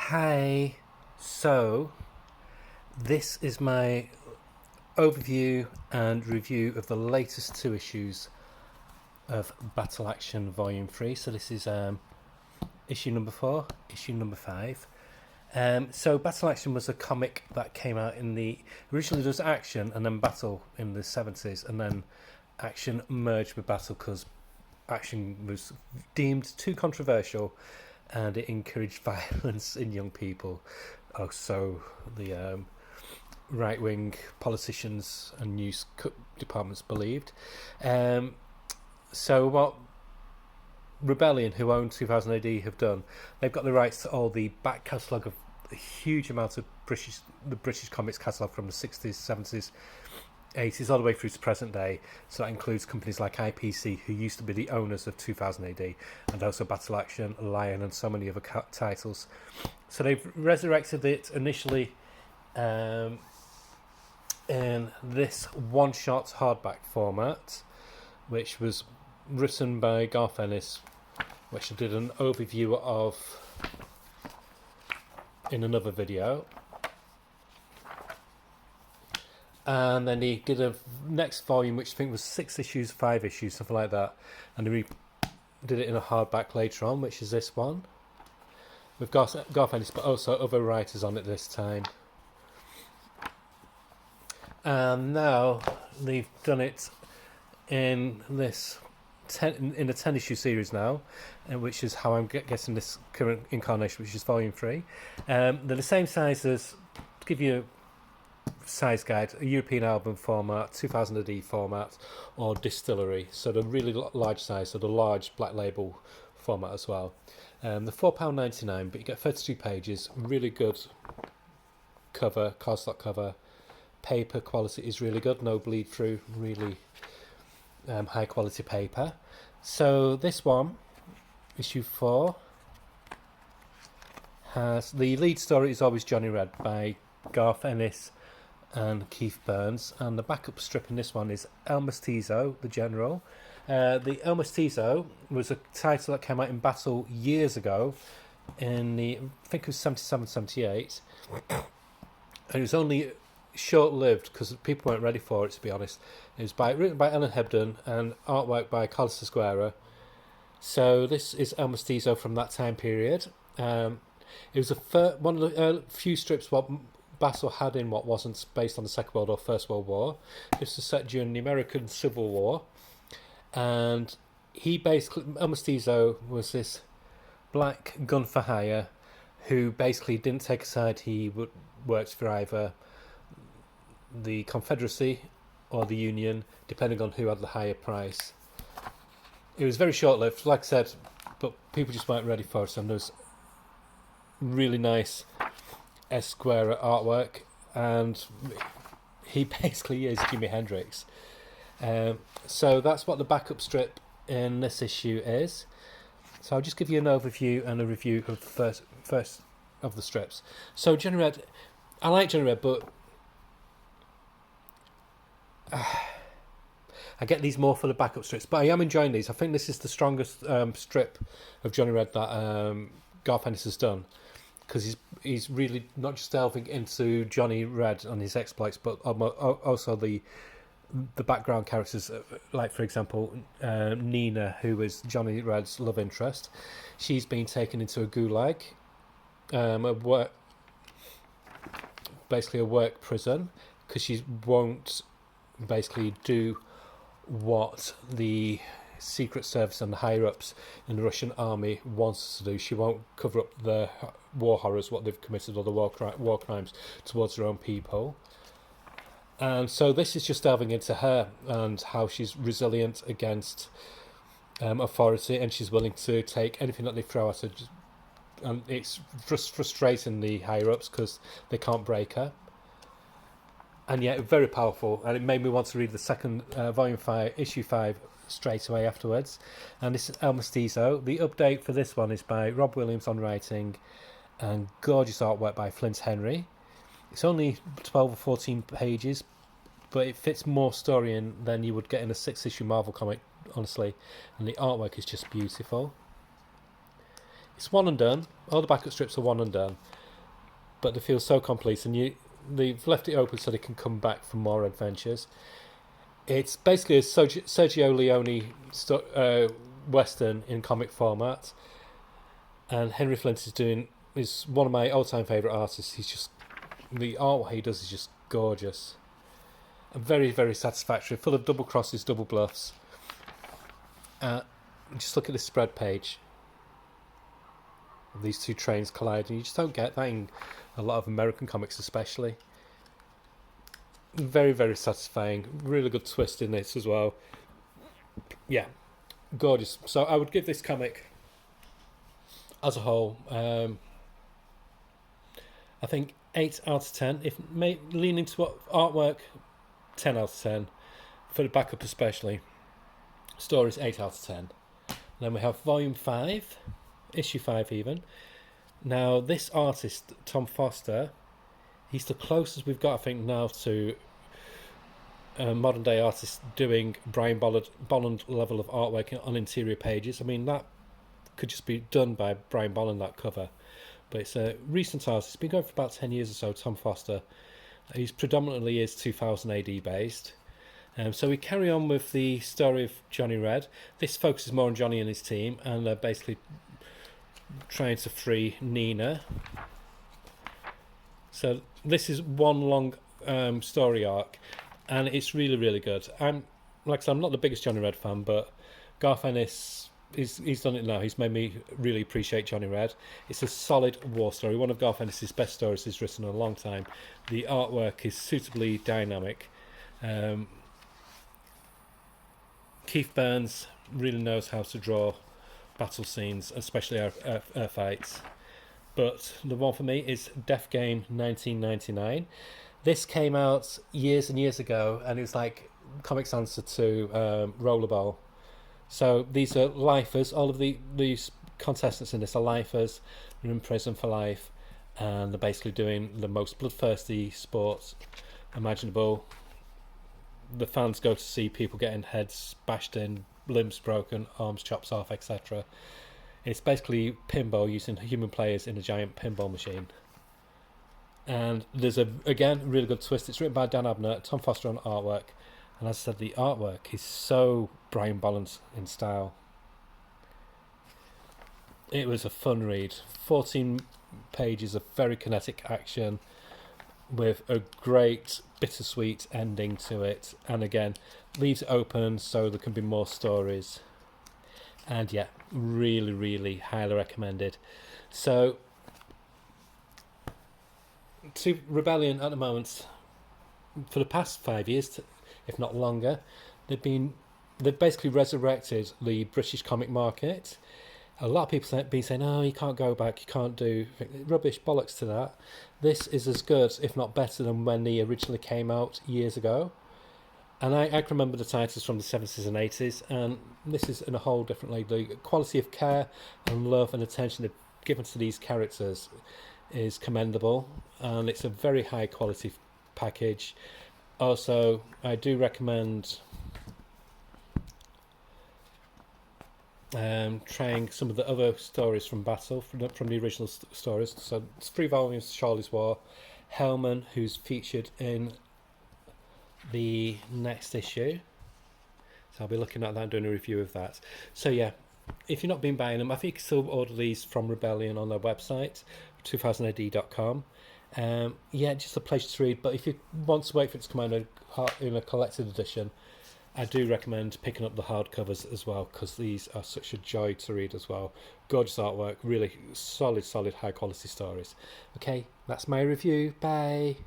Hi, so this is my overview and review of the latest two issues of Battle Action Volume 3. So this is issue number 4, issue number 5. So Battle Action was a comic that came out in the... Originally there was Action and then Battle in the 70s, and then Action merged with Battle because Action was deemed too controversial and it encouraged violence in young people. Oh, so the right-wing politicians and news departments believed. So what Rebellion, who own 2000 AD, have done, they've got the rights to all the back catalogue of a huge amount of the British comics catalogue from the 60s, 70s, 80s, all the way through to present day. So that includes companies like IPC, who used to be the owners of 2000 AD, and also Battle Action, Lion, and so many other titles. So they've resurrected it initially in this one-shot hardback format, which was written by Garth Ennis, which I did an overview of in another video. And then he did a next volume, which I think was 6 issues, 5 issues, something like that. And he did it in a hardback later on, which is this one, with Garth Ennis, but also other writers on it this time. And now they've done it in this in a 10 issue series now, which is how I'm getting this current incarnation, which is volume 3. They're the same size as, to give you size guide, a European album format, 2000 AD format, or distillery. So the really large size, so the large black label format as well. The £4.99, but you get 32 pages, really good cover, cardstock cover. Paper quality is really good, no bleed through, really high quality paper. So this one, issue 4, has the lead story is always Johnny Red by Garth Ennis and Keith Burns, and the backup strip in this one is El Mestizo, the General. The El Mestizo was a title that came out in Battle years ago, in the, I think it was 77, 78, and it was only short-lived because people weren't ready for it, to be honest. It was written by Ellen Hebden and artwork by Carlos Esguerra. So this is El Mestizo from that time period. It was one of the few strips what Battle had in what wasn't based on the Second World or First World War. This was set during the American Civil War, and he basically, El Mestizo was this black gun for hire who basically didn't take a side. He worked for either the Confederacy or the Union, depending on who had the higher price. It was very short-lived, like I said, but people just weren't ready for it. And there's really nice Esguerra artwork, and he basically is Jimi Hendrix. So that's what the backup strip in this issue is. So I'll just give you an overview and a review of the first of the strips. So Johnny Red, I like Johnny Red, but I get these more for the backup strips, but I am enjoying these. I think this is the strongest strip of Johnny Red that Garth Ennis has done, because he's really not just delving into Johnny Red and his exploits, but also the background characters, like for example Nina, who was Johnny Red's love interest. She's been taken into a gulag, basically a work prison, because she won't basically do what the Secret Service and the higher-ups in the Russian army wants to do. She won't cover up the war horrors, what they've committed, or the war crimes towards their own people. And so this is just delving into her and how she's resilient against authority, and she's willing to take anything that they throw at her. And it's frustrating the higher-ups because they can't break her. And yet very powerful, and it made me want to read the second volume 5, issue 5 straight away afterwards. And this is El Mestizo. The update for this one is by Rob Williams on writing, and gorgeous artwork by Flint Henry. It's only 12 or 14 pages, but it fits more story in than you would get in a 6-issue Marvel comic, honestly, and the artwork is just beautiful. It's one and done. All the backup strips are one and done, but they feel so complete, and they've left it open so they can come back for more adventures. It's basically a Sergio Leone western in comic format, and Henry Flint is one of my all-time favourite artists. The art what he does is just gorgeous, and very, very satisfactory, full of double crosses, double bluffs. Just look at this spread page. These two trains colliding. You just don't get that in a lot of American comics, especially. Very, very satisfying. Really good twist in this as well. Yeah, gorgeous. So I would give this comic, as a whole, I think 8 out of 10. If leaning to artwork, 10 out of 10. For the backup especially. Stories, 8 out of 10. Then we have Volume 5. Issue 5 even. Now this artist, Tom Foster, he's the closest we've got, I think, now to a modern day artist doing Brian Bolland level of artwork on interior pages. I mean, that could just be done by Brian Bolland, that cover. But it's a recent artist. It's been going for about 10 years or so, Tom Foster. He's predominantly is 2000 AD based. So we carry on with the story of Johnny Red. This focuses more on Johnny and his team, and they're basically trying to free Nina. So this is one long story arc, and it's really, really good. I'm not the biggest Johnny Red fan, but Garth Ennis, he's done it now. He's made me really appreciate Johnny Red. It's a solid war story. One of Garth Ennis's best stories he's written in a long time. The artwork is suitably dynamic. Keith Burns really knows how to draw battle scenes, especially air fights. But the one for me is Death Game 1999. This came out years and years ago, and it was like comics answer to Rollerball. So these are lifers. All of these contestants in this are lifers. They're in prison for life, and they're basically doing the most bloodthirsty sports imaginable. The fans go to see people getting heads bashed in, limbs broken, arms chopped off, etc. It's basically pinball using human players in a giant pinball machine. And there's again really good twist. It's written by Dan Abnett, Tom Foster on artwork, and as I said, the artwork is so Brian Bolland in style. It was a fun read. 14 pages of very kinetic action with a great bittersweet ending to it, and again leaves it open so there can be more stories. And yeah, really, really highly recommended. So to Rebellion at the moment, for the past 5 years, if not longer, they've basically resurrected the British comic market. A lot of people have been saying, oh, you can't go back, you can't do rubbish, bollocks to that. This is as good, if not better, than when they originally came out years ago. And I can remember the titles from the 70s and 80s, and this is in a whole different league. The quality of care and love and attention they've given to these characters is commendable, and it's a very high quality package. Also, I do recommend trying some of the other stories from Battle, from the original stories. So it's 3 volumes of Charlie's War. Hellman, who's featured in the next issue. So I'll be looking at that and doing a review of that. So yeah, if you've not been buying them, I think you can still order these from Rebellion on their website, 2000ad.com. Yeah, just a pleasure to read. But if you want to wait for it to come out in a collected edition, I do recommend picking up the hardcovers as well, because these are such a joy to read as well. Gorgeous artwork, really solid, high quality stories. Okay, that's my review. Bye.